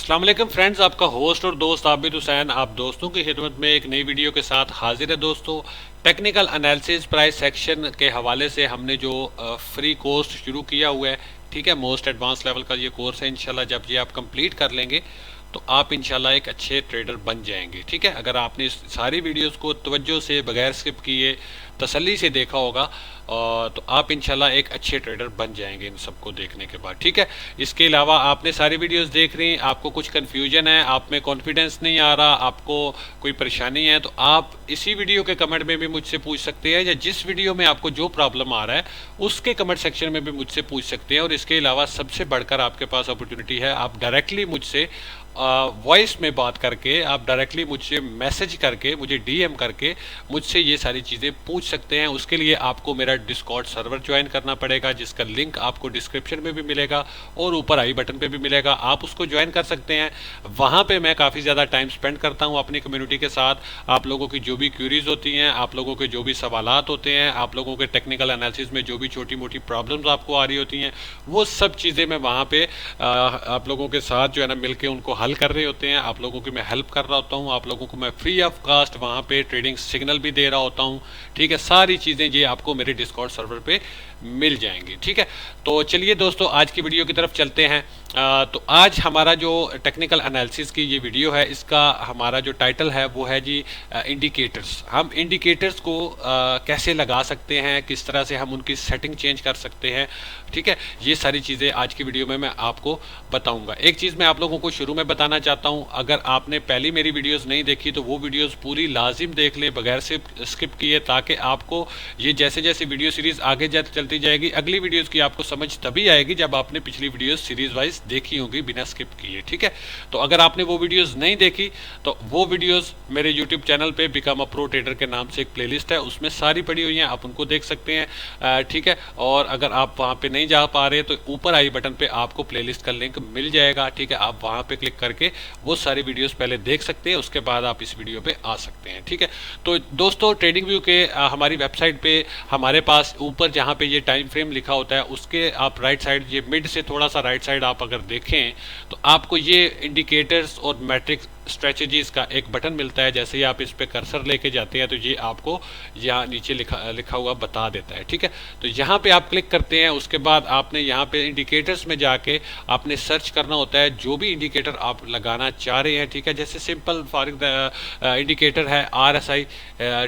अस्सलाम वालेकुम फ्रेंड्स, आपका होस्ट और दोस्त आबिद हुसैन आप दोस्तों की खिदमत में एक नई वीडियो के साथ हाजिर है। दोस्तों, टेक्निकल एनालिसिस प्राइस सेक्शन के हवाले से हमने जो फ्री कोर्स शुरू किया हुआ है, ठीक है, मोस्ट एडवांस लेवल का ये कोर्स है। इंशाल्लाह जब ये आप कंप्लीट कर लेंगे तो आप इंशाल्लाह एक अच्छे ट्रेडर बन जाएंगे। ठीक है, अगर आपने इस सारी वीडियोस को तवज्जो से बगैर स्किप किए तसल्ली से देखा होगा तो आप इंशाल्लाह एक अच्छे ट्रेडर बन जाएंगे इन सबको देखने के बाद। ठीक है, इसके अलावा आपने सारी वीडियोस देख रही, आपको कुछ कन्फ्यूजन है, आप में कॉन्फिडेंस नहीं आ रहा, आपको कोई परेशानी है, तो आप इसी वीडियो के कमेंट में भी मुझसे पूछ सकते हैं, या जिस वीडियो में आपको जो प्रॉब्लम आ रहा है उसके कमेंट सेक्शन में भी मुझसे पूछ सकते हैं। और इसके अलावा सबसे बढ़कर आपके पास अपॉर्चुनिटी है, आप डायरेक्टली मुझसे वॉइस में बात करके, आप डायरेक्टली मुझसे मैसेज करके, मुझे डीएम करके मुझसे ये सारी चीज़ें पूछ सकते हैं। उसके लिए आपको मेरा डिस्कॉर्ड सर्वर ज्वाइन करना पड़ेगा, जिसका लिंक आपको डिस्क्रिप्शन में भी मिलेगा और ऊपर आई बटन पे भी मिलेगा, आप उसको ज्वाइन कर सकते हैं। वहाँ पे मैं काफ़ी ज़्यादा टाइम स्पेंड करता हूँ अपनी कम्युनिटी के साथ। आप लोगों की जो भी क्यूरीज होती हैं, आप लोगों के जो भी सवालात होते हैं, आप लोगों के टेक्निकल एनालिसिस में जो भी छोटी मोटी प्रॉब्लम्स आपको आ रही होती हैं, वो सब चीज़ें मैं वहाँ पे आप लोगों के साथ जो है ना मिलकर उनको हल कर रहे होते हैं। आप लोगों की मैं हेल्प कर रहा होता हूँ, आप लोगों को मैं फ्री ऑफ कास्ट वहाँ पे ट्रेडिंग सिग्नल भी दे रहा होता हूँ। ठीक है, सारी चीज़ें ये आपको मेरे डिस्कॉर्ड सर्वर पे मिल जाएंगी। ठीक है, तो चलिए दोस्तों आज की वीडियो की तरफ चलते हैं। तो आज हमारा जो टेक्निकल एनालिसिस की ये वीडियो है, इसका हमारा जो टाइटल है वो है जी इंडिकेटर्स। हम इंडिकेटर्स को कैसे लगा सकते हैं, किस तरह से हम उनकी सेटिंग चेंज कर सकते हैं। ठीक है, ये सारी चीज़ें आज की वीडियो में मैं आपको बताऊंगा। एक चीज़ मैं आप लोगों को शुरू में बताना चाहता हूं, अगर आपने पहली मेरी वीडियोस नहीं देखी तो वो वीडियोस पूरी लाजिम देख ले बगैर से स्किप किए, ताकि आपको ये जैसे जैसे वीडियो सीरीज आगे चलती जाएगी, अगली वीडियोस की आपको समझ तभी आएगी जब आपने पिछली वीडियोस सीरीज वाइज देखी होगी बिना स्किप किए। ठीक है, तो अगर आपने वो वीडियोस नहीं देखी तो वो वीडियोस मेरे यूट्यूब चैनल पे बिकम अ प्रो ट्रेडर के नाम से एक प्लेलिस्ट है, उसमें सारी पड़ी हुई हैं, आप उनको देख सकते हैं। ठीक है, और अगर आप वहाँ पे नहीं जा पा रहे तो ऊपर आई बटन पे आपको प्लेलिस्ट का लिंक मिल जाएगा। ठीक है, आप वहाँ पे क्लिक करके वो सारी वीडियोस पहले देख सकते हैं, उसके बाद आप इस वीडियो पे आ सकते हैं। ठीक है, तो दोस्तों ट्रेडिंग व्यू के हमारी वेबसाइट पे हमारे पास ऊपर जहाँ पे ये टाइम फ्रेम लिखा होता है, उसके आप राइट साइड, ये मिड से थोड़ा सा राइट साइड आप अगर देखें तो आपको ये इंडिकेटर्स और मैट्रिक्स स्ट्रेटजीज का एक बटन मिलता है। जैसे ही आप इस पे कर्सर लेके जाते हैं तो ये आपको यहाँ नीचे लिखा हुआ बता देता है। ठीक है, तो यहाँ पे आप क्लिक करते हैं, उसके बाद आपने यहाँ पे इंडिकेटर्स में जाके आपने सर्च करना होता है जो भी इंडिकेटर आप लगाना चाह रहे हैं। ठीक है, जैसे सिंपल फॉर इंडिकेटर है RSI।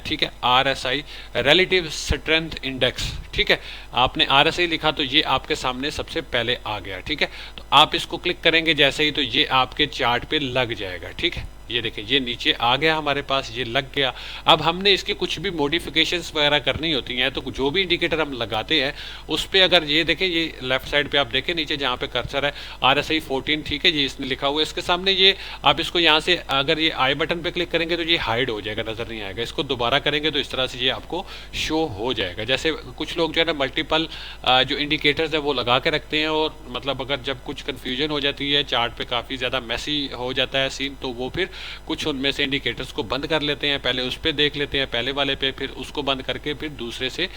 ठीक है, RSI रिलेटिव स्ट्रेंथ इंडेक्स। ठीक है, आपने RSI लिखा तो ये आपके सामने सबसे पहले आ गया। ठीक है, तो आप इसको क्लिक करेंगे जैसे ही तो ये आपके चार्ट पे लग जाएगा। ठीक है, ये देखें ये नीचे आ गया हमारे पास, ये लग गया। अब हमने इसकी कुछ भी मॉडिफिकेशंस वगैरह करनी होती हैं, तो जो भी इंडिकेटर हम लगाते हैं उस पर अगर ये देखें, ये लेफ्ट साइड पे आप देखें नीचे जहाँ पे कर्सर है RSI 14। ठीक है, ये इसने लिखा हुआ है, इसके सामने ये आप इसको यहाँ से अगर ये आई बटन पे क्लिक करेंगे तो ये हाइड हो जाएगा, नजर नहीं आएगा। इसको दोबारा करेंगे तो इस तरह से ये आपको शो हो जाएगा। जैसे कुछ लोग जो है ना मल्टीपल जो इंडिकेटर्स है वो लगा के रखते हैं, और मतलब अगर जब कुछ कन्फ्यूजन हो जाती है, चार्ट पे काफ़ी ज़्यादा मैसी हो जाता है सीन, तो वो फिर कुछ उनमें से इंडिकेटर्स को बंद कर लेते हैं, पहले उस पर देख लेते हैं, पहले वाले पे, फिर उसको बंद करके फिर दूसरे से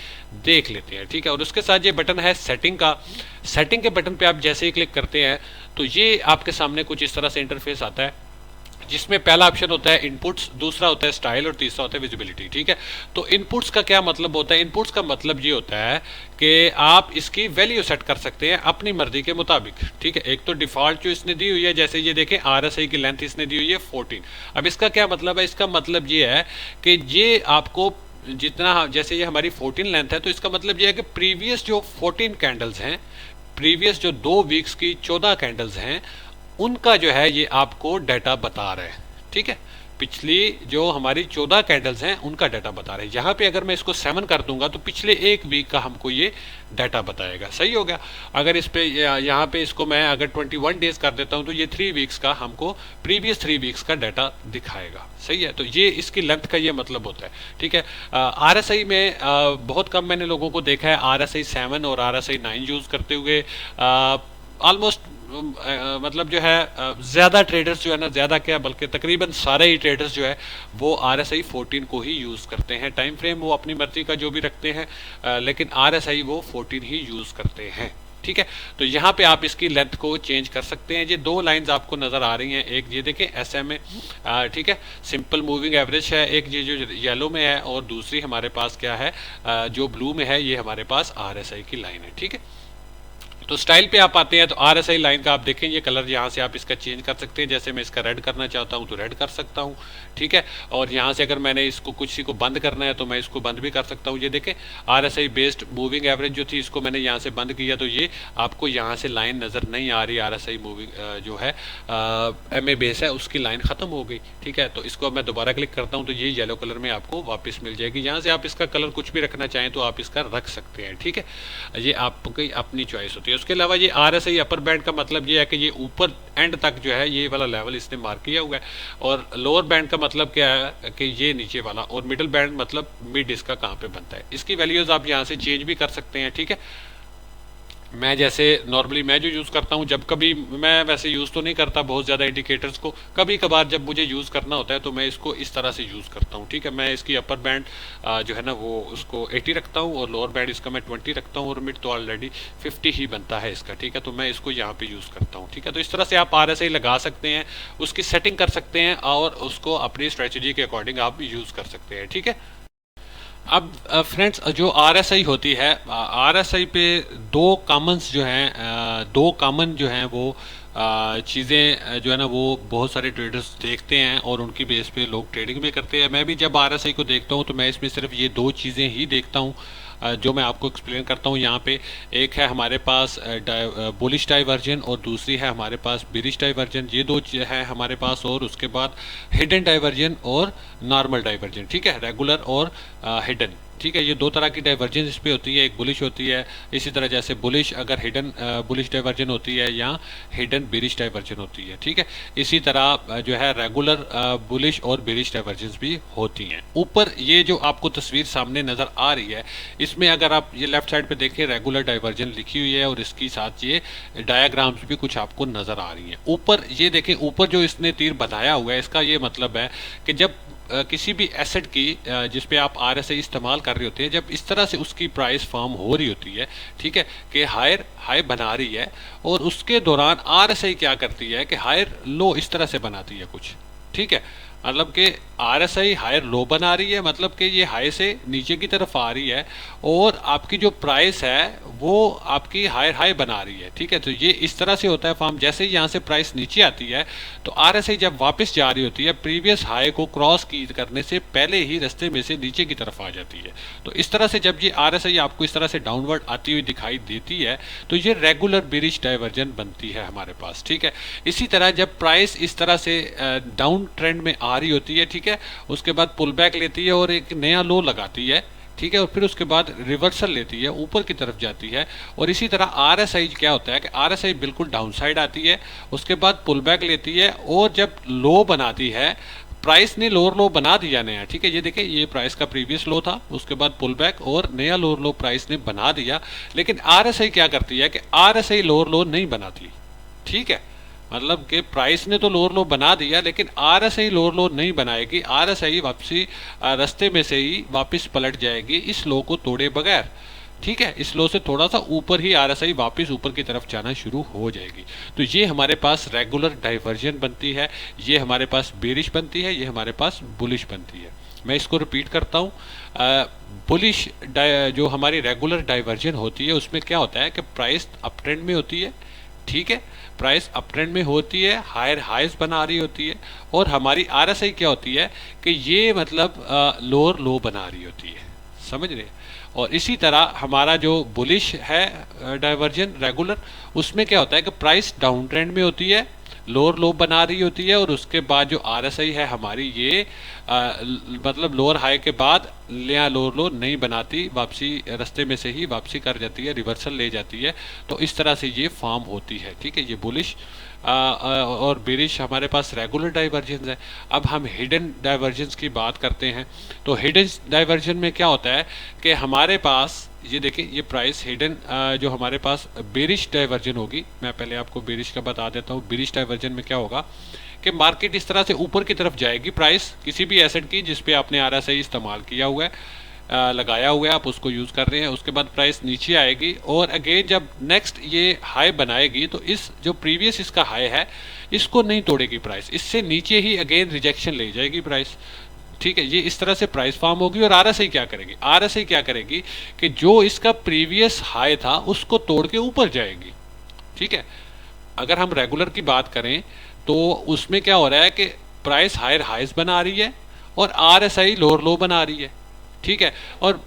देख लेते हैं। ठीक है, और उसके साथ ये बटन है सेटिंग का। सेटिंग के बटन पे आप जैसे ही क्लिक करते हैं तो ये आपके सामने कुछ इस तरह से इंटरफेस आता है, जिसमें पहला ऑप्शन होता है इनपुट्स, दूसरा होता है स्टाइल और तीसरा होता है विजिबिलिटी। ठीक है, तो इनपुट्स का क्या मतलब होता है? इनपुट्स का मतलब ये होता है कि आप इसकी वैल्यू सेट कर सकते हैं अपनी मर्जी के मुताबिक। ठीक है, एक तो डिफॉल्ट जो इसने दी हुई है, जैसे ये देखें RSI की लेंथ इसने दी हुई है 14। अब इसका क्या मतलब है? इसका मतलब ये है कि ये आपको जितना, जैसे ये हमारी 14 लेंथ है, तो इसका मतलब ये है कि प्रीवियस जो 14 कैंडल्स हैं, प्रीवियस जो 2 वीक्स की 14 कैंडल्स हैं, उनका जो है ये आपको डाटा बता रहे हैं। ठीक है, पिछली जो हमारी 14 कैंडल्स हैं उनका डाटा बता रहे हैं। यहाँ पे अगर मैं इसको 7 कर दूंगा तो पिछले एक वीक का हमको ये डाटा बताएगा। सही हो गया। अगर इस पे यहाँ पे इसको मैं अगर 21 डेज कर देता हूँ तो ये 3 वीक्स का हमको प्रीवियस 3 वीक्स का डाटा दिखाएगा। सही है, तो ये इसकी लेंथ का ये मतलब होता है। ठीक है, RSI में बहुत कम मैंने लोगों को देखा है RSI 7 और RSI 9 यूज़ करते हुए। ऑलमोस्ट मतलब जो है ज़्यादा ट्रेडर्स जो है ना, ज़्यादा क्या बल्कि तकरीबन सारे ही ट्रेडर्स जो है वो RSI 14 को ही यूज़ करते हैं। टाइम फ्रेम वो अपनी मर्जी का जो भी रखते हैं, लेकिन RSI वो 14 ही यूज़ करते हैं। ठीक है। तो यहाँ पे आप इसकी लेंथ को चेंज कर सकते हैं। ये दो लाइंस आपको नज़र आ रही हैं, एक ये देखें SMA, ठीक है, सिंपल मूविंग एवरेज है, एक ये जो येलो में है, और दूसरी हमारे पास क्या है, जो ब्लू में है, ये हमारे पास RSI की लाइन है। ठीक है। तो स्टाइल पे आप आते हैं तो RSI लाइन का आप देखें ये कलर, यहाँ से आप इसका चेंज कर सकते हैं। जैसे मैं इसका रेड करना चाहता हूँ तो रेड कर सकता हूँ, ठीक है। और यहाँ से अगर मैंने इसको कुछ को बंद करना है तो मैं इसको बंद भी कर सकता हूँ। ये देखें RSI बेस्ड मूविंग एवरेज जो थी, इसको मैंने यहाँ से बंद किया तो ये आपको यहाँ से लाइन नज़र नहीं आ रही। RSI मूविंग जो है MA बेस है उसकी लाइन ख़त्म हो गई, ठीक है। तो इसको मैं दोबारा क्लिक करता हूँ तो ये येलो कलर में आपको वापस मिल जाएगी। यहाँ से आप इसका कलर कुछ भी रखना चाहें तो आप इसका रख सकते हैं, ठीक है। ये आपकी अपनी चॉइस होती है। उसके अलावा ये RSI अपर बैंड का मतलब ये है कि ये ऊपर एंड तक जो है ये वाला लेवल इसने मार्क किया हुआ है, और लोअर बैंड का मतलब क्या है कि ये नीचे वाला, और मिडिल बैंड मतलब मिड इसका कहाँ पे बनता है। इसकी वैल्यूज आप यहाँ से चेंज भी कर सकते हैं, ठीक है। मैं जैसे नॉर्मली मैं जो यूज़ करता हूँ, जब कभी मैं वैसे यूज़ तो नहीं करता बहुत ज़्यादा इंडिकेटर्स को, कभी कभार जब मुझे यूज़ करना होता है तो मैं इसको इस तरह से यूज़ करता हूँ, ठीक है। मैं इसकी अपर बैंड जो है ना वो उसको 80 रखता हूँ, और लोअर बैंड इसका मैं 20 रखता हूँ, और मिड तो ऑलरेडी 50 ही बनता है इसका, ठीक है। तो मैं इसको यहाँ पे यूज़ करता हूँ, ठीक है। तो इस तरह से आप RSI लगा सकते हैं, उसकी सेटिंग कर सकते हैं, और उसको अपनी स्ट्रेटजी के अकॉर्डिंग आप यूज़ कर सकते हैं, ठीक है। अब फ्रेंड्स जो RSI होती है, RSI पे दो कॉमन्स जो हैं, दो कॉमन जो हैं वो चीज़ें जो है ना वो बहुत सारे ट्रेडर्स देखते हैं, और उनकी बेस पे लोग ट्रेडिंग भी करते हैं। मैं भी जब RSI को देखता हूँ तो मैं इसमें सिर्फ ये दो चीज़ें ही देखता हूँ जो मैं आपको एक्सप्लेन करता हूँ यहाँ पे। एक है हमारे पास बुलिश डाइवर्जन, और दूसरी है हमारे पास बेरिश डाइवर्जन। ये दो है हमारे पास, और उसके बाद हिडन डाइवर्जन और नॉर्मल डाइवर्जन, ठीक है, रेगुलर और हिडन, ठीक है। ये दो तरह की डाइवर्जेंस इस पे होती है, एक बुलिश होती है, इसी तरह जैसे बुलिश अगर हिडन बुलिश डाइवर्जन होती है, या हिडन बेरिश डाइवर्जन होती है, ठीक है। इसी तरह जो है रेगुलर बुलिश और बेरिश डाइवर्जेंस भी होती हैं। ऊपर ये जो आपको तस्वीर सामने नज़र आ रही है, इसमें अगर आप ये लेफ्ट साइड पे देखें रेगुलर डाइवर्जन लिखी हुई है, और इसकी साथ ये डायाग्राम्स भी कुछ आपको नज़र आ रही हैं। ऊपर ये देखें, ऊपर जो इसने तीर बनाया हुआ है, इसका ये मतलब है कि जब किसी भी एसेट की जिस पे आप RSI इस्तेमाल कर रहे होते हैं, जब इस तरह से उसकी प्राइस फॉर्म हो रही होती है, ठीक है, कि हायर हाई बना रही है, और उसके दौरान RSI क्या करती है कि हायर लो इस तरह से बनाती है कुछ, ठीक है। मतलब कि RSI हायर लो बना रही है, मतलब कि ये हाई से नीचे की तरफ आ रही है, और आपकी जो प्राइस है वो आपकी हायर हाई बना रही है, ठीक है। तो ये इस तरह से होता है फॉर्म। जैसे ही यहाँ से प्राइस नीचे आती है तो RSI जब वापस जा रही होती है, प्रीवियस हाई को क्रॉस की करने से पहले ही रास्ते में से नीचे की तरफ आ जाती है। तो इस तरह से जब ये RSI आपको इस तरह से डाउनवर्ड आती हुई दिखाई देती है तो ये रेगुलर बेरिश डाइवर्जन बनती है हमारे पास, ठीक है। इसी तरह जब प्राइस इस तरह से डाउन ट्रेंड में आ रही होती है, ठीक है, उसके बाद पुल बैक लेती है और एक नया लो लगाती है, ठीक है, और फिर उसके बाद रिवर्सल लेती है, ऊपर की तरफ जाती है। और इसी तरह RSI क्या होता है कि RSI बिल्कुल डाउन साइड आती है, उसके बाद पुल बैक लेती है, और जब लो बनाती है, प्राइस ने लोअर लो बना दिया नया, ठीक है। ये देखिए ये प्राइस का प्रीवियस लो था, उसके बाद पुल बैक और नया लोअर लो प्राइस ने बना दिया। लेकिन RSI क्या करती है कि RSI लोअर लो नहीं बनाती, ठीक है। मतलब कि प्राइस ने तो लोअर लो बना दिया, लेकिन RSI लोअर लो नहीं बनाएगी। RSI वापसी रास्ते में से ही वापस पलट जाएगी इस लो को तोड़े बगैर, ठीक है। इस लो से थोड़ा सा ऊपर ही RSI वापस ऊपर की तरफ जाना शुरू हो जाएगी। तो ये हमारे पास रेगुलर डाइवर्जन बनती है, ये हमारे पास बेरिश बनती है, ये हमारे पास बुलिश बनती है। मैं इसको रिपीट करता हूँ। बुलिश जो हमारी रेगुलर डाइवर्जन होती है उसमें क्या होता है कि प्राइस अप ट्रेंड में होती है, ठीक है, प्राइस अप ट्रेंड में होती है, हायर हाइज बना रही होती है, और हमारी RSI क्या होती है कि ये मतलब लोअर लो बना रही होती है, समझ रहे हैं। और इसी तरह हमारा जो बुलिश है डाइवर्जन रेगुलर, उसमें क्या होता है कि प्राइस डाउन ट्रेंड में होती है, लोअर लो बना रही होती है, और उसके बाद जो RSI है हमारी ये मतलब लोअर हाई के बाद नया लोअर लो नहीं बनाती, वापसी रास्ते में से ही वापसी कर जाती है, रिवर्सल ले जाती है। तो इस तरह से ये फॉर्म होती है, ठीक है। ये बुलिश और बेरिश हमारे पास रेगुलर डाइवर्जेंस है। अब हम हिडन डाइवर्जेंस की बात करते हैं। तो हिडन डाइवर्जन में क्या होता है कि हमारे पास ये देखिए ये प्राइस हिडन जो हमारे पास बेरिश डाइवर्जन होगी, मैं पहले आपको बेरिश का बता देता हूँ। बेरिश डाइवर्जन में क्या होगा कि मार्केट इस तरह से ऊपर की तरफ जाएगी, प्राइस किसी भी एसेट की जिस पे आपने RSI इस्तेमाल किया हुआ है, लगाया हुआ है, आप उसको यूज़ कर रहे हैं, उसके बाद प्राइस नीचे आएगी और अगेन जब नेक्स्ट ये हाई बनाएगी तो इस जो प्रीवियस इसका हाई है इसको नहीं तोड़ेगी प्राइस, इससे नीचे ही अगेन रिजेक्शन ले जाएगी प्राइस। ठीक है, ये इस तरह से प्राइस फॉर्म होगी। और आरएसआई क्या करेगी, आरएसआई क्या करेगी कि जो इसका प्रीवियस हाई था उसको तोड़ के ऊपर जाएगी। ठीक है, अगर हम रेगुलर की बात करें तो उसमें क्या हो रहा है कि प्राइस हायर हाइज बना रही है और आरएसआई लोअर लो बना रही है। ठीक है, और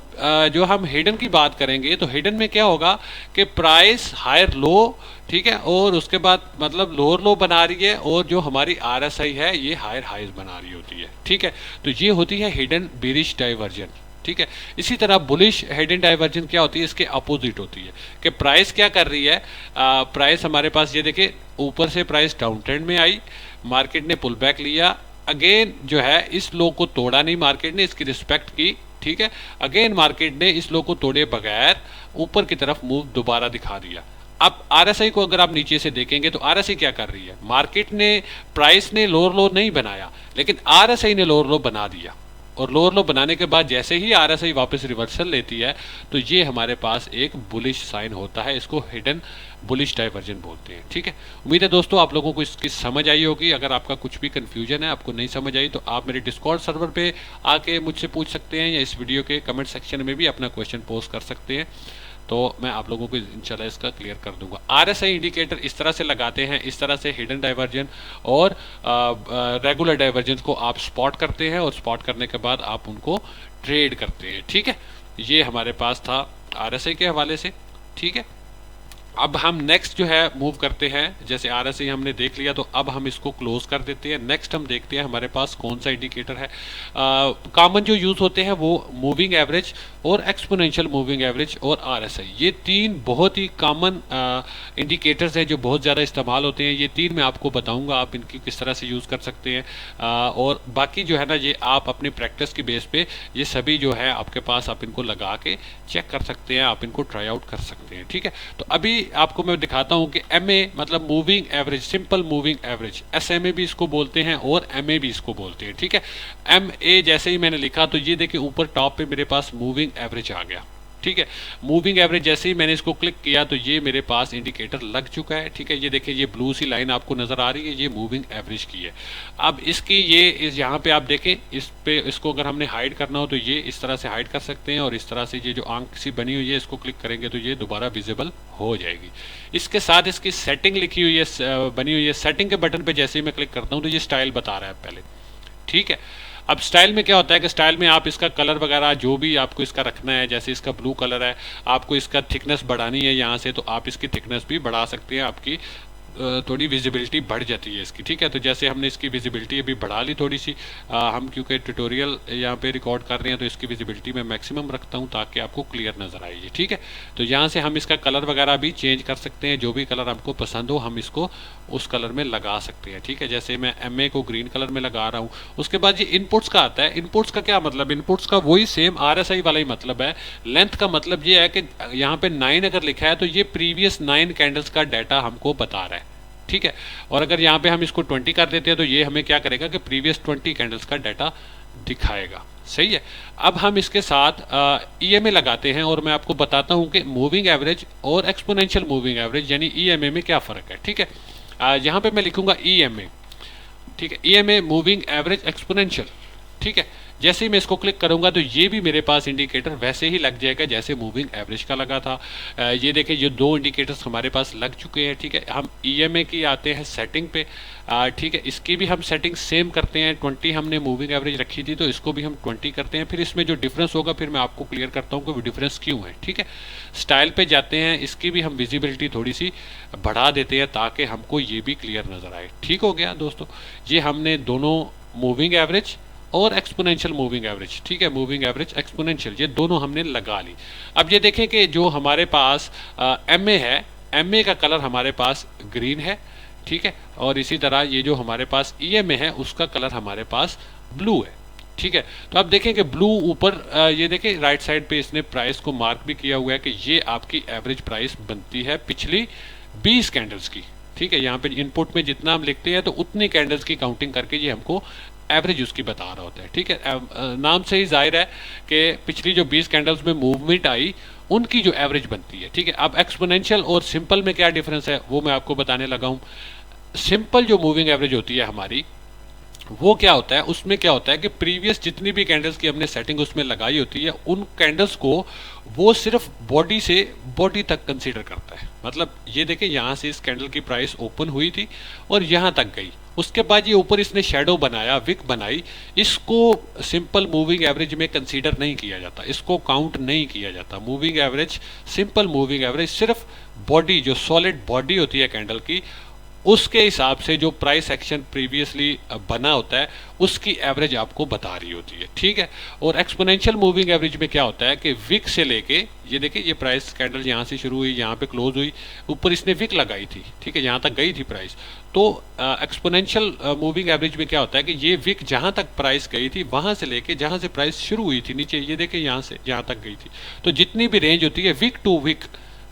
जो हम हिडन की बात करेंगे तो हिडन में क्या होगा कि प्राइस हायर लो, ठीक है, और उसके बाद मतलब लोअर लो बना रही है और जो हमारी आरएसआई है ये हायर हाइज बना रही होती है। ठीक है, तो ये होती है हिडन बेरिश डाइवर्जन। ठीक है, इसी तरह बुलिश हिडन डाइवर्जन क्या होती है, इसके अपोजिट होती है कि प्राइस क्या कर रही है, प्राइस हमारे पास ये देखिए ऊपर से प्राइस डाउन ट्रेंड में आई, मार्केट ने पुल बैक लिया, अगेन जो है इस लो को तोड़ा नहीं मार्केट ने, इसकी रिस्पेक्ट की। ठीक है, अगेन मार्केट ने इस लो को तोड़े बगैर ऊपर की तरफ मूव दोबारा दिखा दिया। अब आरएसआई को अगर आप नीचे से देखेंगे तो आरएसआई क्या कर रही है, मार्केट ने प्राइस ने लोअर लो नहीं बनाया लेकिन आरएसआई ने लोअर लो बना दिया, और लोअर लो बनाने के बाद जैसे ही आरएसआई वापस रिवर्सल लेती है तो ये हमारे पास एक बुलिश साइन होता है, इसको हिडन बुलिश डाइवर्जन बोलते हैं। ठीक है, उम्मीद है दोस्तों आप लोगों को इसकी समझ आई होगी। अगर आपका कुछ भी कंफ्यूजन है, आपको नहीं समझ आई, तो आप मेरे डिस्कॉर्ड सर्वर पे आके मुझसे पूछ सकते हैं या इस वीडियो के कमेंट सेक्शन में भी अपना क्वेश्चन पोस्ट कर सकते हैं, तो मैं आप लोगों को इंशाल्लाह इसका क्लियर कर दूंगा। आरएसआई इंडिकेटर इस तरह से लगाते हैं, इस तरह से हिडन डाइवर्जन और रेगुलर डाइवर्जन को आप स्पॉट करते हैं और स्पॉट करने के बाद आप उनको ट्रेड करते हैं। ठीक है, ये हमारे पास था आरएसआई के हवाले से। ठीक है, अब हम नेक्स्ट जो है मूव करते हैं, जैसे आरएसआई हमने देख लिया तो अब हम इसको क्लोज कर देते हैं। नेक्स्ट हम देखते हैं हमारे पास कौन सा इंडिकेटर है। कॉमन जो यूज होते हैं वो मूविंग एवरेज और एक्सपोनेंशियल मूविंग एवरेज और आरएसआई, ये तीन बहुत ही कॉमन इंडिकेटर्स हैं जो बहुत ज़्यादा इस्तेमाल होते हैं। ये तीन मैं आपको बताऊंगा आप इनकी किस तरह से यूज़ कर सकते हैं, और बाकी जो है ना ये आप अपनी प्रैक्टिस की बेस पे ये सभी जो है आपके पास आप इनको लगा के चेक कर सकते हैं, आप इनको ट्राई आउट कर सकते हैं। ठीक है, तो अभी आपको मैं दिखाता हूं कि एमए मतलब moving average, simple moving average, SMA भी इसको बोलते हैं और एमए भी इसको बोलते हैं। ठीक है, एमए जैसे ही मैंने लिखा तो ये देखिए ऊपर टॉप पे मेरे पास मूविंग एवरेज आ गया। ठीक है, मूविंग एवरेज जैसे ही मैंने इसको क्लिक किया तो ये मेरे पास इंडिकेटर लग चुका है। ठीक है, ये देखिए ये ब्लू सी लाइन आपको नजर आ रही है, ये मूविंग एवरेज की है। अब इसकी ये यहाँ पे आप देखें, इस पे इसको अगर हमने हाइड करना हो तो ये इस तरह से हाइड कर सकते हैं, और इस तरह से ये जो आंख सी बनी हुई है इसको क्लिक करेंगे तो ये दोबारा विजिबल हो जाएगी। इसके साथ इसकी सेटिंग लिखी हुई है, बनी हुई है, सेटिंग के बटन पे जैसे ही मैं क्लिक करता हूँ तो ये स्टाइल बता रहा है पहले। ठीक है, अब स्टाइल में क्या होता है कि स्टाइल में आप इसका कलर वगैरह जो भी आपको इसका रखना है, जैसे इसका ब्लू कलर है, आपको इसका थिकनेस बढ़ानी है यहाँ से तो आप इसकी थिकनेस भी बढ़ा सकते हैं, आपकी थोड़ी विजिबिलिटी बढ़ जाती है इसकी। ठीक है, तो जैसे हमने इसकी विजिबिलिटी अभी बढ़ा ली थोड़ी सी, हम क्योंकि ट्यूटोरियल यहाँ पे रिकॉर्ड कर रहे हैं तो इसकी विजिबिलिटी मैं मैक्सिमम रखता हूँ ताकि आपको क्लियर नज़र आए। ठीक है, तो यहाँ से हम इसका कलर वगैरह भी चेंज कर सकते हैं, जो भी कलर हमको पसंद हो हम इसको उस कलर में लगा सकते हैं। ठीक है, जैसे मैं एमए को ग्रीन कलर में लगा रहा हूँ। उसके बाद ये इनपुट्स का आता है। इनपुट्स का क्या मतलब, इनपुट्स का वही सेम आरएसआई वाला ही मतलब है। लेंथ का मतलब ये है कि यहाँ पे 9 अगर लिखा है तो ये प्रीवियस 9 कैंडल्स का डाटा हमको बता रहा है। ठीक है, और अगर यहाँ पे हम इसको 20 कर देते हैं तो ये हमें क्या करेगा कि प्रीवियस 20 कैंडल्स का डाटा दिखाएगा। सही है, अब हम इसके साथ ईएमए लगाते हैं और मैं आपको बताता हूँ कि मूविंग एवरेज और एक्सपोनेंशियल मूविंग एवरेज यानी ईएमए में क्या फ़र्क है। ठीक है, यहाँ पे मैं लिखूंगा ईएमए। ठीक है, ईएमए मूविंग एवरेज एक्सपोनेंशियल। ठीक है, जैसे ही मैं इसको क्लिक करूंगा तो ये भी मेरे पास इंडिकेटर वैसे ही लग जाएगा जैसे मूविंग एवरेज का लगा था। ये देखिए ये दो इंडिकेटर्स हमारे पास लग चुके हैं। ठीक है, हम ईएमए की आते हैं सेटिंग पे। ठीक है, इसकी भी हम सेटिंग सेम करते हैं। 20 हमने मूविंग एवरेज रखी थी तो इसको भी हम 20 करते हैं। फिर इसमें जो डिफरेंस होगा फिर मैं आपको क्लियर करता हूँ कि वो डिफरेंस क्यों है। ठीक है, स्टाइल पे जाते हैं, इसकी भी हम विजिबिलिटी थोड़ी सी बढ़ा देते हैं ताकि हमको ये भी क्लियर नजर आए। ठीक हो गया दोस्तों, ये हमने दोनों मूविंग एवरेज और एक्सपोनेंशियल मूविंग एवरेज, ठीक है, मूविंग एवरेज एक्सपोनेंशियल, ये दोनों हमने लगा ली। अब ये देखें कि जो हमारे पास एमए है, एमए का कलर हमारे पास ग्रीन है। ठीक है, और इसी तरह ये जो हमारे पास ईएमए है उसका कलर हमारे पास ब्लू है। ठीक है, तो आप देखें कि ब्लू ऊपर ये देखें राइट साइड पे इसने प्राइस को मार्क भी किया हुआ है कि ये आपकी एवरेज प्राइस बनती है पिछली 20 कैंडल्स की। ठीक है, यहाँ पे इनपुट में जितना हम लिखते हैं तो उतनी कैंडल्स की काउंटिंग करके ये हमको एवरेज उसकी बता रहा होता है, ठीक है। नाम से ही जाहिर है कि पिछली जो 20 कैंडल्स में मूवमेंट आई उनकी जो एवरेज बनती है, ठीक है। अब एक्सपोनेंशियल और सिंपल में क्या डिफरेंस है वो मैं आपको बताने लगा हूँ। सिंपल जो मूविंग एवरेज होती है हमारी, वो क्या होता है, उसमें क्या होता है कि प्रीवियस जितनी भी कैंडल्स की हमने सेटिंग उसमें लगाई होती है उन कैंडल्स को वो सिर्फ बॉडी से बॉडी तक कंसीडर करता है। मतलब ये देखें, यहाँ से इस कैंडल की प्राइस ओपन हुई थी और यहाँ तक गई, उसके बाद ये ऊपर इसने शेडो बनाया, विक बनाई, इसको सिंपल मूविंग एवरेज में कंसीडर नहीं किया जाता, इसको काउंट नहीं किया जाता। Moving average, simple moving average सिर्फ बॉडी, जो सॉलिड बॉडी होती है कैंडल की, उसके हिसाब से जो प्राइस एक्शन प्रीवियसली बना होता है उसकी एवरेज आपको बता रही होती है, ठीक है। और एक्सपोनेंशियल मूविंग एवरेज में क्या होता है कि विक से लेके, ये देखिए ये प्राइस कैंडल यहाँ से शुरू हुई, यहाँ पे क्लोज हुई, ऊपर इसने विक लगाई थी, ठीक है, यहाँ तक गई थी प्राइस। तो एक्सपोनेंशियल मूविंग एवरेज में क्या होता है कि ये विक जहाँ तक प्राइस गई थी वहाँ से लेके जहाँ से प्राइस शुरू हुई थी नीचे, ये देखिए यहाँ से जहाँ तक गई थी, तो जितनी भी रेंज होती है week to week,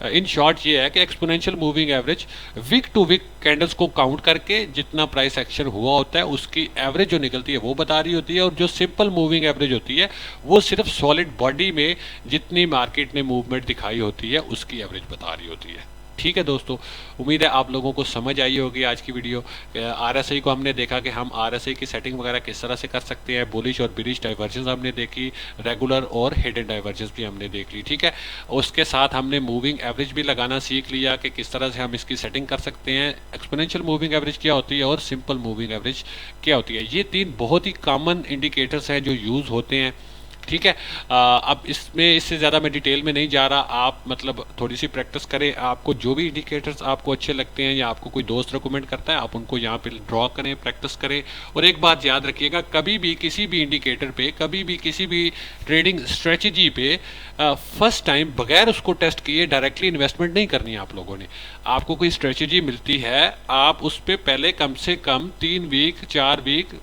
in short ये है कि exponential moving average week to week candles को काउंट करके जितना प्राइस एक्शन हुआ होता है उसकी एवरेज जो निकलती है वो बता रही होती है। और जो सिंपल मूविंग एवरेज होती है वो सिर्फ सॉलिड बॉडी में जितनी मार्केट ने मूवमेंट दिखाई होती है उसकी एवरेज बता रही होती है, ठीक है दोस्तों। उम्मीद है आप लोगों को समझ आई होगी आज की वीडियो। आरएसआई को हमने देखा कि हम आरएसआई की सेटिंग वगैरह किस तरह से कर सकते हैं, बुलिश और बिरिश डाइवर्जेंस हमने देखी, रेगुलर और हिडन डाइवर्जेंस भी हमने देख ली, ठीक है। उसके साथ हमने मूविंग एवरेज भी लगाना सीख लिया कि किस तरह से हम इसकी सेटिंग कर सकते हैं, एक्सपोनेंशियल मूविंग एवरेज क्या होती है और सिंपल मूविंग एवरेज क्या होती है। ये तीन बहुत ही कॉमन इंडिकेटर्स हैं जो यूज़ होते हैं, ठीक है। अब इसमें इससे ज़्यादा मैं डिटेल में नहीं जा रहा, आप मतलब थोड़ी सी प्रैक्टिस करें, आपको जो भी इंडिकेटर्स आपको अच्छे लगते हैं या आपको कोई दोस्त रिकमेंड करता है आप उनको यहाँ पे ड्रॉ करें, प्रैक्टिस करें। और एक बात याद रखिएगा, कभी भी किसी भी इंडिकेटर पे, कभी भी किसी भी ट्रेडिंग स्ट्रेटजी पे फर्स्ट टाइम बगैर उसको टेस्ट किए डायरेक्टली इन्वेस्टमेंट नहीं करनी है आप लोगों ने। आपको कोई स्ट्रेटजी मिलती है, आप उस पर पहले कम से कम 3 वीक 4 वीक,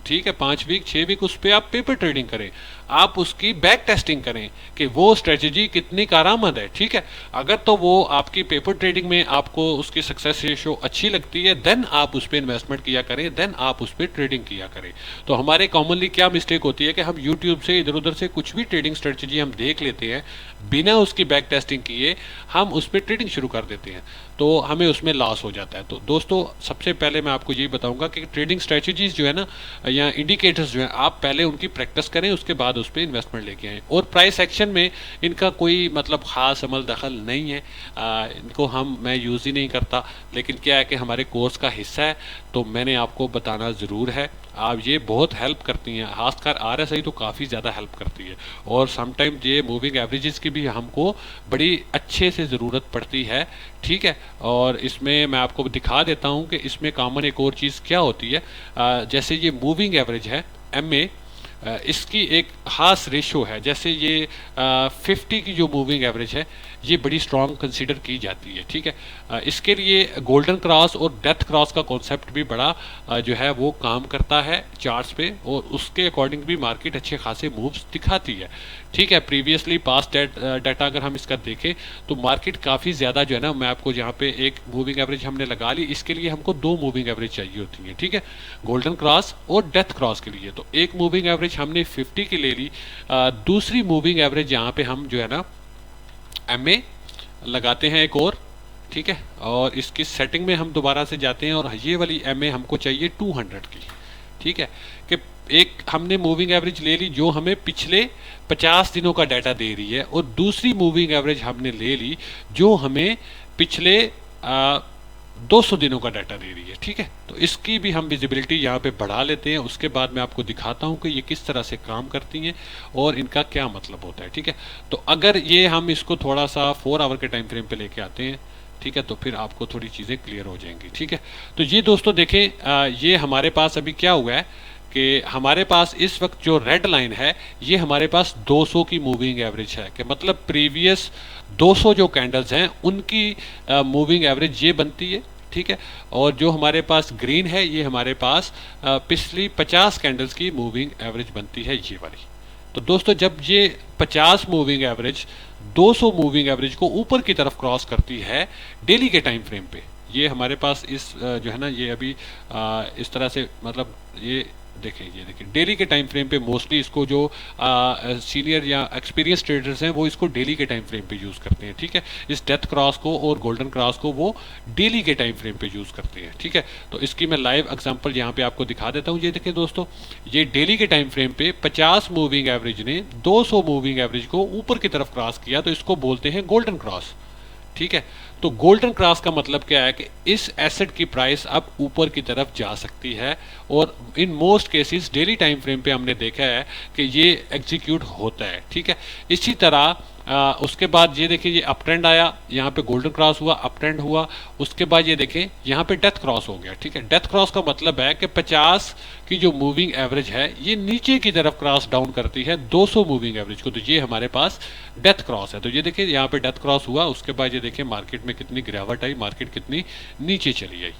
ठीक है, 5 वीक 6 वीक उस पर आप पेपर ट्रेडिंग करें, आप उसकी बैक टेस्टिंग करें कि वो स्ट्रेटजी कितनी कारआमद है, ठीक है। अगर तो वो आपकी पेपर ट्रेडिंग में आपको उसकी सक्सेस रेशो अच्छी लगती है देन आप उस पर इन्वेस्टमेंट किया करें, देन आप उस पर ट्रेडिंग किया करें। तो हमारे कॉमनली क्या मिस्टेक होती है कि हम यूट्यूब से इधर उधर से कुछ भी ट्रेडिंग स्ट्रेटजी हम देख लेते हैं, बिना उसकी बैक टेस्टिंग किए हम उस पर ट्रेडिंग शुरू कर देते हैं, तो हमें उसमें लॉस हो जाता है। तो दोस्तों सबसे पहले मैं आपको यही बताऊंगा कि ट्रेडिंग स्ट्रेटजीज जो है ना या इंडिकेटर्स जो है, आप पहले उनकी प्रैक्टिस करें, उसके बाद उस पर इन्वेस्टमेंट लेके आए। और प्राइस एक्शन में इनका कोई मतलब खास अमल दखल नहीं है, इनको मैं यूज़ ही नहीं करता, लेकिन क्या है कि हमारे कोर्स का हिस्सा है तो मैंने आपको बताना ज़रूर है। आप ये बहुत हेल्प करती हैं, खासकर आरएसआई तो काफ़ी ज़्यादा हेल्प करती है, और समटाइम ये मूविंग एवरेजेस की भी हमको बड़ी अच्छे से ज़रूरत पड़ती है, ठीक है। और इसमें मैं आपको दिखा देता हूँ कि इसमें कॉमन एक और चीज़ क्या होती है। जैसे ये मूविंग एवरेज है एमए, इसकी एक खास रेशो है, जैसे ये 50 की जो मूविंग एवरेज है ये बड़ी स्ट्रॉन्ग कंसीडर की जाती है, ठीक है। इसके लिए गोल्डन क्रॉस और डेथ क्रॉस का कॉन्सेप्ट भी बड़ा जो है वो काम करता है चार्ट्स पे, और उसके अकॉर्डिंग भी मार्केट अच्छे खासे मूव्स दिखाती है, ठीक है। प्रीवियसली पास्ट डाटा अगर हम इसका देखें तो मार्केट काफ़ी ज़्यादा जो है ना, मैं आपको यहाँ पे एक मूविंग एवरेज हमने लगा ली, इसके लिए हमको 2 मूविंग एवरेज चाहिए होती हैं, ठीक है, गोल्डन क्रॉस और डेथ क्रॉस के लिए। तो एक मूविंग एवरेज हमने 50 की ले ली, दूसरी मूविंग एवरेज यहाँ पे हम जो है ना एमए लगाते हैं एक और, ठीक है। और इसकी सेटिंग में हम दोबारा से जाते हैं और ये वाली एमए हमको चाहिए 200 की, ठीक है। कि एक हमने मूविंग एवरेज ले ली जो हमें पिछले 50 दिनों का डाटा दे रही है, और दूसरी मूविंग एवरेज हमने ले ली जो हमें पिछले 200 दिनों का डाटा दे रही है, ठीक है। तो इसकी भी हम विजिबिलिटी यहाँ पे बढ़ा लेते हैं, उसके बाद मैं आपको दिखाता हूँ कि ये किस तरह से काम करती हैं और इनका क्या मतलब होता है, ठीक है। तो अगर ये हम इसको थोड़ा सा 4 आवर के टाइम फ्रेम पे लेके आते हैं, ठीक है, तो फिर आपको थोड़ी चीज़ें क्लियर हो जाएंगी, ठीक है। तो ये दोस्तों देखें, ये हमारे पास अभी क्या हुआ है कि हमारे पास इस वक्त जो रेड लाइन है ये हमारे पास 200 की मूविंग एवरेज है, कि मतलब प्रीवियस 200 जो कैंडल्स हैं उनकी मूविंग एवरेज ये बनती है, ठीक है। और जो हमारे पास ग्रीन है ये हमारे पास पिछली 50 कैंडल्स की मूविंग एवरेज बनती है, ये वाली। तो दोस्तों जब ये 50 मूविंग एवरेज 200 मूविंग एवरेज को ऊपर की तरफ क्रॉस करती है डेली के टाइम फ्रेम पे, ये हमारे पास इस जो है ना ये अभी इस तरह से मतलब ये देखिए डेली के टाइम फ्रेम पे मोस्टली इसको जो सीनियर या एक्सपीरियंस ट्रेडर्स हैं वो इसको डेली के टाइम फ्रेम पे यूज़ करते हैं, ठीक है। इस डेथ क्रॉस को और गोल्डन क्रॉस को वो डेली के टाइम फ्रेम पे यूज़ करते हैं, ठीक है। तो इसकी मैं लाइव एग्जांपल यहाँ पे आपको दिखा देता हूँ। ये देखिए दोस्तों, ये डेली के टाइम फ्रेम पे 50 मूविंग एवरेज ने 200 मूविंग एवरेज को ऊपर की तरफ क्रॉस किया, तो इसको बोलते हैं गोल्डन क्रॉस, ठीक है। तो गोल्डन क्रॉस का मतलब क्या है कि इस एसेट की प्राइस अब ऊपर की तरफ जा सकती है, और in most cases daily time frame पे हमने देखा है कि ये एग्जीक्यूट होता है, ठीक है। इसी तरह उसके बाद ये देखिए ये अप ट्रेंड आया, यहाँ पे गोल्डन क्रॉस हुआ, अप ट्रेंड हुआ, उसके बाद ये देखें यहाँ पे डेथ क्रॉस हो गया, ठीक है। डेथ क्रॉस का मतलब है कि 50 की जो मूविंग एवरेज है ये नीचे की तरफ क्रॉस डाउन करती है 200 मूविंग एवरेज को, तो ये हमारे पास डेथ क्रॉस है। तो ये देखिए यहाँ पे डेथ क्रॉस हुआ, उसके बाद ये देखिए मार्केट में कितनी गिरावट आई, मार्केट कितनी नीचे चली आई,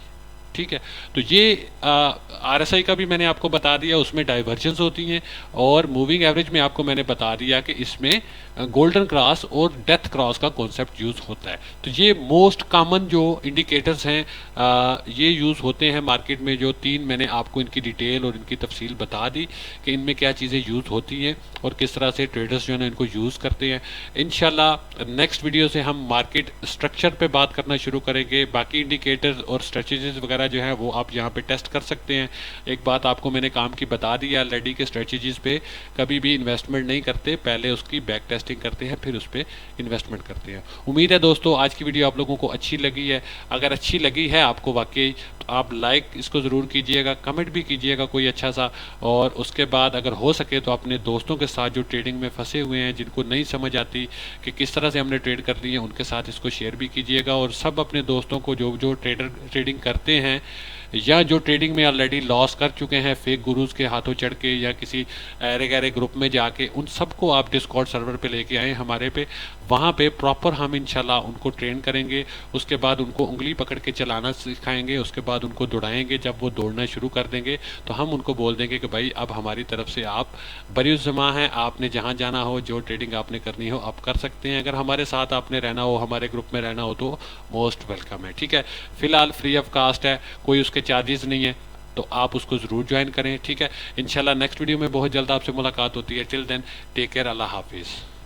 ठीक है। तो ये आरएसआई का भी मैंने आपको बता दिया, उसमें डाइवर्जेंस होती हैं, और मूविंग एवरेज में आपको मैंने बता दिया कि इसमें गोल्डन क्रॉस और डेथ क्रॉस का कॉन्सेप्ट यूज़ होता है। तो ये मोस्ट कॉमन जो इंडिकेटर्स हैं ये यूज़ होते हैं मार्केट में। जो 3 मैंने आपको इनकी डिटेल और इनकी तफसील बता दी कि इनमें क्या चीज़ें यूज़ होती हैं और किस तरह से ट्रेडर्स जो है ना इनको यूज़ करते हैं। इंशाल्लाह नेक्स्ट वीडियो से हम मार्केट स्ट्रक्चर पे बात करना शुरू करेंगे। बाकी इंडिकेटर्स और स्ट्रेटजीज वगैरह जो है वो आप यहाँ पे टेस्ट कर सकते हैं। एक बात आपको मैंने काम की बता दी है ऑलरेडी के स्ट्रेटजीज पे कभी भी इन्वेस्टमेंट नहीं करते, पहले उसकी बैक टेस्टिंग करते हैं फिर उस पर इन्वेस्टमेंट करते हैं। उम्मीद है दोस्तों आज की वीडियो आप लोगों को अच्छी लगी है। अगर अच्छी लगी है आपको वाकई, तो आप लाइक इसको ज़रूर कीजिएगा, कमेंट भी कीजिएगा कोई अच्छा सा, और उसके बाद अगर हो सके तो अपने दोस्तों के साथ जो ट्रेडिंग में फंसे हुए हैं, जिनको नहीं समझ आती कि किस तरह से हमने ट्रेड करनी है, उनके साथ इसको शेयर भी कीजिएगा। और सब अपने दोस्तों को जो जो ट्रेडिंग करते हैं या जो ट्रेडिंग में ऑलरेडी लॉस कर चुके हैं फेक गुरुज के हाथों चढ़ के या किसी ऐरे गैरे ग्रुप में जाके, उन सबको आप डिस्कॉर्ड सर्वर पे लेके आए हमारे पे। वहाँ पे प्रॉपर हम इंशाल्लाह उनको ट्रेन करेंगे, उसके बाद उनको उंगली पकड़ के चलाना सिखाएंगे, उसके बाद उनको दौड़ाएंगे। जब वो दौड़ना शुरू कर देंगे तो हम उनको बोल देंगे कि भाई अब हमारी तरफ से आप बरीउज़ जमा हैं, आपने जहाँ जाना हो, जो ट्रेडिंग आपने करनी हो आप कर सकते हैं। अगर हमारे साथ आपने रहना हो, हमारे ग्रुप में रहना हो तो मोस्ट वेलकम है, ठीक है। फिलहाल फ्री ऑफ कास्ट है, कोई उसके चार्जेस नहीं है, तो आप उसको ज़रूर ज्वाइन करें, ठीक है। इंशाल्लाह नेक्स्ट वीडियो में बहुत जल्द आपसे मुलाकात होती है। टिल देन टेक केयर, अल्लाह हाफिज़।